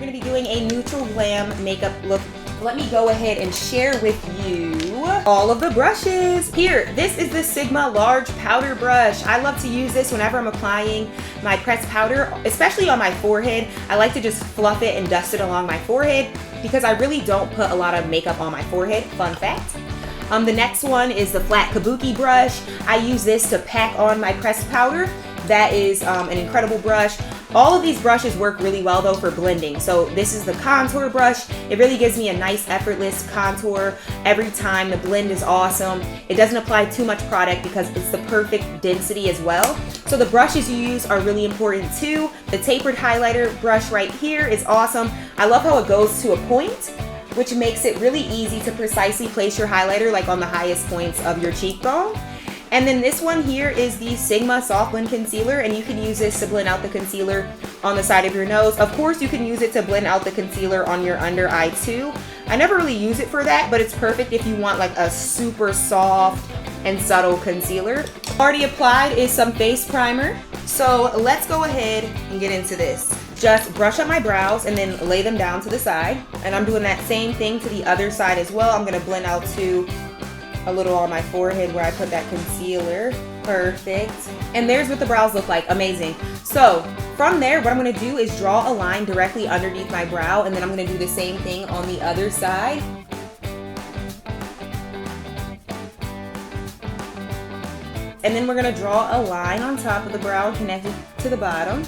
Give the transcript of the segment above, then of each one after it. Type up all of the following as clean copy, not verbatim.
gonna be doing a neutral glam makeup look. Let me go ahead and share with you all of the brushes. Here, this is the Sigma large powder brush. I love to use this whenever I'm applying my pressed powder, especially on my forehead. I like to just fluff it and dust it along my forehead because I really don't put a lot of makeup on my forehead. Fun fact. The next one is the flat kabuki brush. I use this to pack on my pressed powder. That is an incredible brush. All of these brushes work really well though for blending. So this is the contour brush. It really gives me a nice effortless contour every time. The blend is awesome. It doesn't apply too much product because it's the perfect density as well. So the brushes you use are really important too. The tapered highlighter brush right here is awesome. I love how it goes to a point, which makes it really easy to precisely place your highlighter like on the highest points of your cheekbone. And then this one here is the Sigma Soft Blend Concealer, and you can use this to blend out the concealer on the side of your nose. Of course, you can use it to blend out the concealer on your under eye too. I never really use it for that, but it's perfect if you want like a super soft and subtle concealer. Already applied is some face primer. So let's go ahead and get into this. Just brush up my brows and then lay them down to the side. And I'm doing that same thing to the other side as well. I'm gonna blend out too a little on my forehead where I put that concealer. Perfect. And there's what the brows look like. Amazing. So from there, what I'm going to do is draw a line directly underneath my brow, and then I'm going to do the same thing on the other side. And then we're going to draw a line on top of the brow connected to the bottom.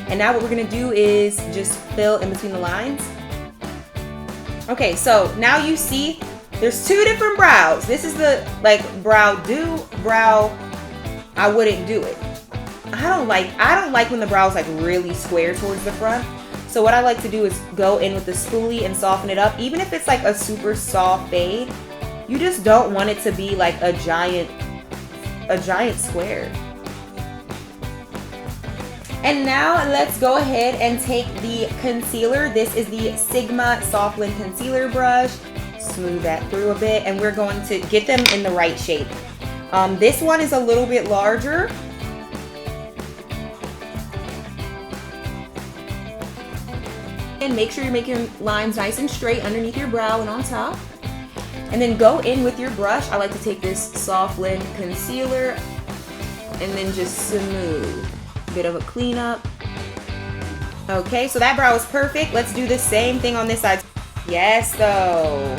And now what we're gonna do is just fill in between the lines. Okay, so now you see there's two different brows. This is the like brow do, brow I wouldn't do it. I don't like when the brow's like really square towards the front. So what I like to do is go in with the spoolie and soften it up. Even if it's like a super soft fade, you just don't want it to be like a giant square. And now let's go ahead and take the concealer. This is the Sigma Soft Blend Concealer brush. Smooth that through a bit, and we're going to get them in the right shape. This one is a little bit larger. And make sure you make your lines nice and straight underneath your brow and on top. And then go in with your brush. I like to take this Soft Blend Concealer and then just smooth. Bit of a cleanup. Okay, so that brow is perfect. Let's do the same thing on this side. Yes, though.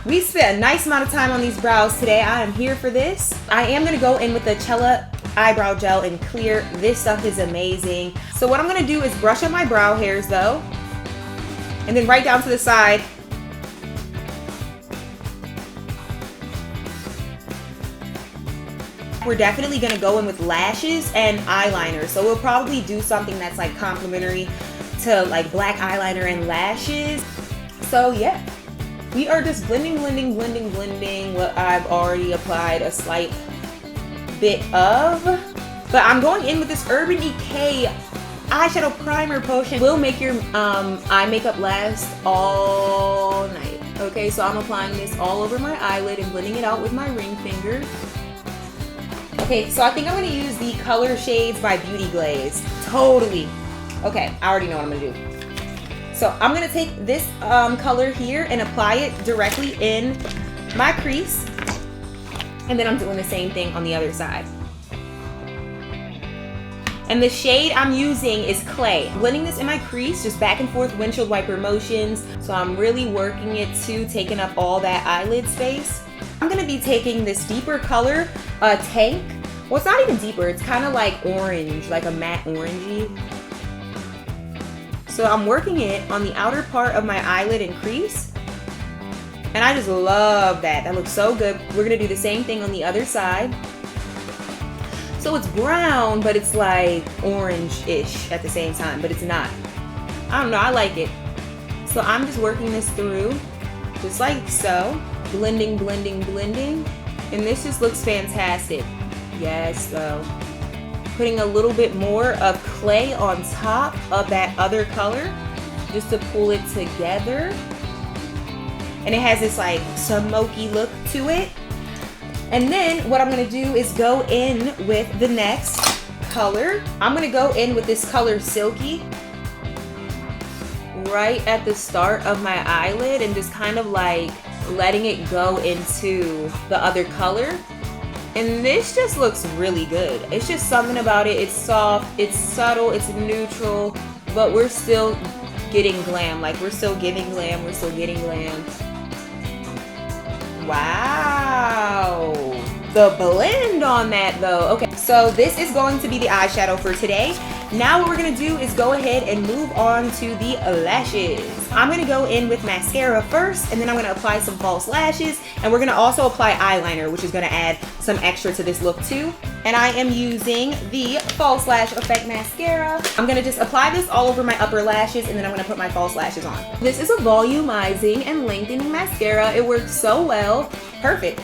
We spent a nice amount of time on these brows today. I am here for this. I am going to go in with the Cella Eyebrow Gel in clear. This stuff is amazing. So what I'm going to do is brush up my brow hairs, though. And then right down to the side. We're definitely gonna go in with lashes and eyeliner. So we'll probably do something that's like complementary to like black eyeliner and lashes. So yeah, we are just blending what I've already applied a slight bit of. But I'm going in with this Urban Decay eyeshadow primer potion. Will make your eye makeup last all night. Okay, so I'm applying this all over my eyelid and blending it out with my ring finger. Okay, so I think I'm going to use the Color Shades by Beauty Glaze. Totally. Okay, I already know what I'm going to do. So I'm going to take this color here and apply it directly in my crease. And then I'm doing the same thing on the other side. And the shade I'm using is Clay. Blending this in my crease, just back and forth windshield wiper motions. So I'm really working it too, taking up all that eyelid space. I'm going to be taking this deeper color, Tank. Well, it's not even deeper. It's kind of like orange, like a matte orangey. So I'm working it on the outer part of my eyelid and crease. And I just love that. That looks so good. We're going to do the same thing on the other side. So it's brown, but it's like orange-ish at the same time, but it's not. I don't know. I like it. So I'm just working this through, just like so. Blending, blending, blending. And this just looks fantastic. Yes, though. Putting a little bit more of Clay on top of that other color just to pull it together. And it has this like smoky look to it. And then what I'm going to do is go in with the next color. I'm gonna go in with this color Silky right at the start of my eyelid and just kind of like letting it go into the other color. And this just looks really good. It's just something about it. It's soft, it's subtle, it's neutral, but we're still getting glam. Like we're still giving glam, we're still getting glam. Wow. The blend on that though. Okay, so this is going to be the eyeshadow for today. Now what we're gonna do is go ahead and move on to the lashes. I'm gonna go in with mascara first, and then I'm gonna apply some false lashes, and we're gonna also apply eyeliner, which is gonna add some extra to this look too. And I am using the False Lash Effect Mascara. I'm gonna just apply this all over my upper lashes, and then I'm gonna put my false lashes on. This is a volumizing and lengthening mascara. It works so well. Perfect.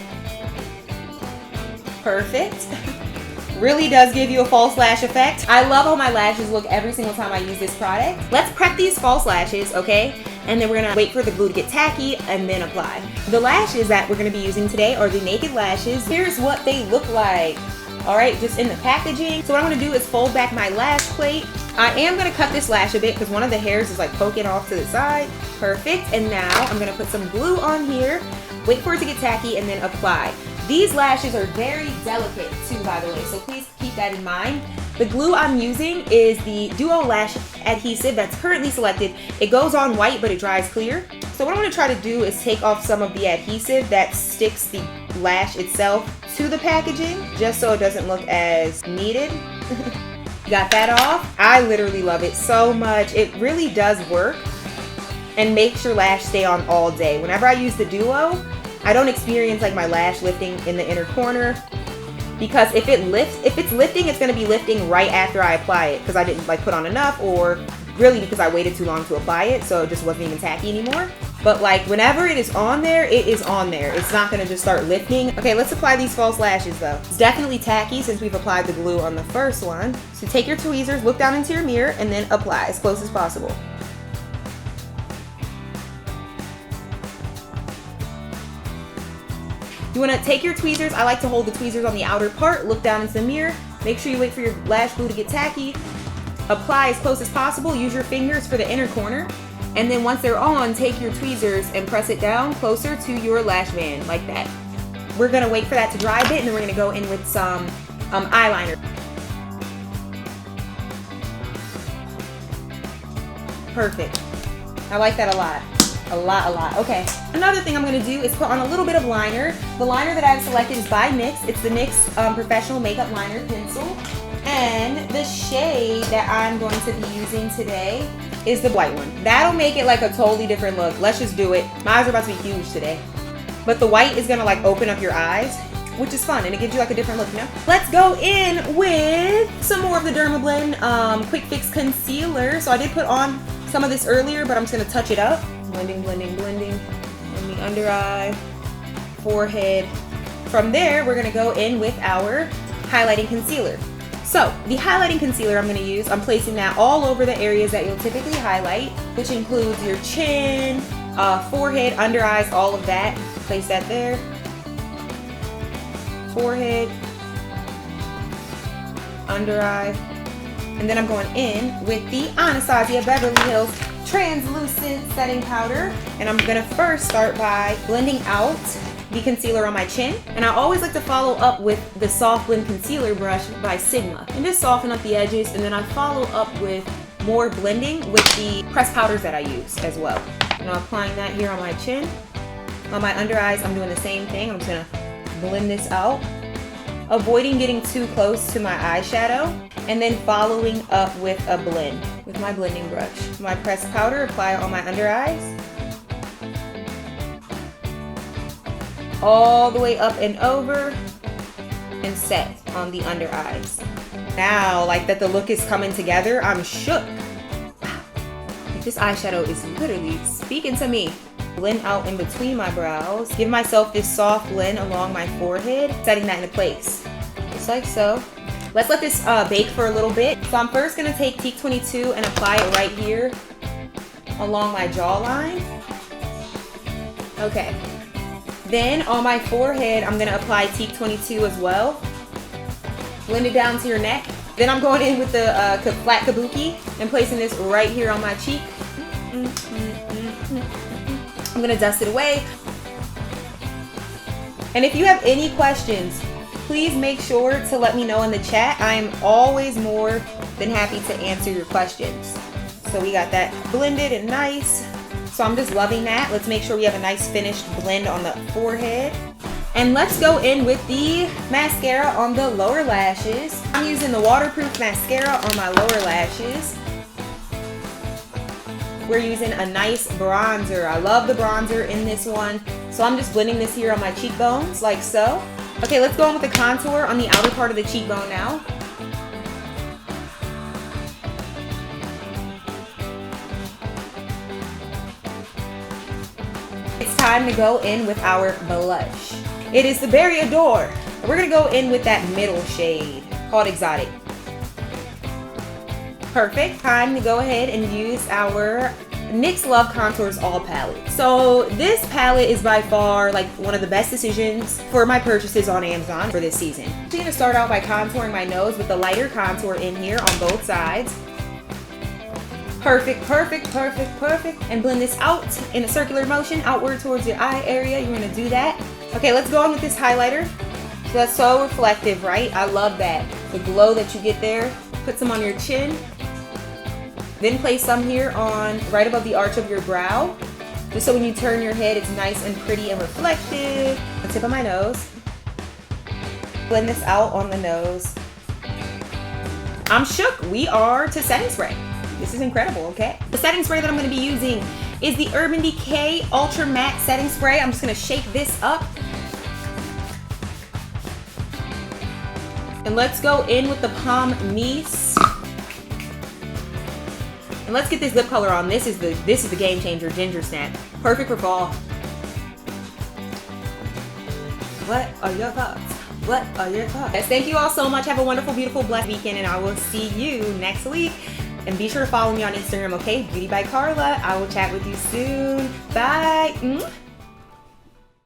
Perfect. Really does give you a false lash effect. I love how my lashes look every single time I use this product. Let's prep these false lashes, okay? And then we're gonna wait for the glue to get tacky and then apply. The lashes that we're gonna be using today are the Naked Lashes. Here's what they look like. All right, just in the packaging. So what I'm gonna do is fold back my lash plate. I am gonna cut this lash a bit because one of the hairs is like poking off to the side. Perfect, and now I'm gonna put some glue on here, wait for it to get tacky, and then apply. These lashes are very delicate too, by the way, so please keep that in mind. The glue I'm using is the Duo Lash Adhesive that's currently selected. It goes on white, but it dries clear. So what I'm gonna try to do is take off some of the adhesive that sticks the lash itself to the packaging, just so it doesn't look as needed. Got that off. I literally love it so much. It really does work and makes your lash stay on all day. Whenever I use the Duo, I don't experience like my lash lifting in the inner corner, because if it's lifting, it's gonna be lifting right after I apply it because I didn't like put on enough, or really because I waited too long to apply it, so it just wasn't even tacky anymore. But like whenever it is on there, it is on there. It's not gonna just start lifting. Okay, let's apply these false lashes though. It's definitely tacky since we've applied the glue on the first one. So take your tweezers, look down into your mirror, and then apply as close as possible. You want to take your tweezers. I like to hold the tweezers on the outer part, look down into the mirror, make sure you wait for your lash glue to get tacky, apply as close as possible, use your fingers for the inner corner, and then once they're on, take your tweezers and press it down closer to your lash band, like that. We're going to wait for that to dry a bit, and then we're going to go in with some eyeliner. Perfect. I like that a lot. A lot. Okay. Another thing I'm going to do is put on a little bit of liner. The liner that I've selected is by NYX. It's the NYX Professional Makeup Liner Pencil. And the shade that I'm going to be using today is the white one. That'll make it like a totally different look. Let's just do it. My eyes are about to be huge today. But the white is going to like open up your eyes, which is fun, and it gives you like a different look, you know? Let's go in with some more of the Dermablend Quick Fix Concealer. So I did put on some of this earlier, but I'm just going to touch it up. Blending on the under eye, forehead. From there, we're gonna go in with our highlighting concealer. So the highlighting concealer I'm gonna use, I'm placing that all over the areas that you'll typically highlight, which includes your chin, forehead, under eyes, all of that. Place that there. Forehead, under eye. And then I'm going in with the Anastasia Beverly Hills Translucent Setting Powder, and I'm gonna first start by blending out the concealer on my chin, and I always like to follow up with the Soft Blend Concealer Brush by Sigma and just soften up the edges, and then I follow up with more blending with the pressed powders that I use as well. And I'm applying that here on my chin. On my under eyes, I'm doing the same thing. I'm just gonna blend this out, avoiding getting too close to my eyeshadow, and then following up with a blend with my blending brush. My pressed powder, apply it on my under eyes, all the way up and over, and set on the under eyes. Now, like that the look is coming together, I'm shook. This eyeshadow is literally speaking to me. Blend out in between my brows. Give myself this soft blend along my forehead, setting that into place. Just like so. Let's let this bake for a little bit. So I'm first gonna take Teak 22 and apply it right here along my jawline. Okay. Then on my forehead, I'm gonna apply Teak 22 as well. Blend it down to your neck. Then I'm going in with the flat kabuki and placing this right here on my cheek. I'm gonna dust it away. And if you have any questions, please make sure to let me know in the chat. I am always more than happy to answer your questions. So we got that blended and nice. So I'm just loving that. Let's make sure we have a nice finished blend on the forehead. And let's go in with the mascara on the lower lashes. I'm using the waterproof mascara on my lower lashes. We're using a nice bronzer. I love the bronzer in this one. So I'm just blending this here on my cheekbones, like so. Okay, let's go in with the contour on the outer part of the cheekbone now. It's time to go in with our blush. It is the Berry Adore. We're gonna go in with that middle shade called Exotic. Perfect. Time to go ahead and use our NYX Love Contours All palette. So this palette is by far like one of the best decisions for my purchases on Amazon for this season. I'm gonna start out by contouring my nose with the lighter contour in here on both sides. Perfect, perfect, perfect, perfect. And blend this out in a circular motion outward towards your eye area. You're gonna do that. Okay, let's go on with this highlighter. So that's so reflective, right? I love that. The glow that you get there. Put some on your chin. Then place some here on right above the arch of your brow. Just so when you turn your head, it's nice and pretty and reflective. The tip of my nose. Blend this out on the nose. I'm shook. We are to setting spray. This is incredible, okay? The setting spray that I'm gonna be using is the Urban Decay Ultra Matte Setting Spray. I'm just gonna shake this up. And let's go in with the Palm Mise. And let's get this lip color on. This is the game changer, Ginger Snap. Perfect for fall. What are your thoughts? What are your thoughts? Yes, thank you all so much. Have a wonderful, beautiful, blessed weekend, and I will see you next week. And be sure to follow me on Instagram, okay? Beauty by Carla. I will chat with you soon. Bye.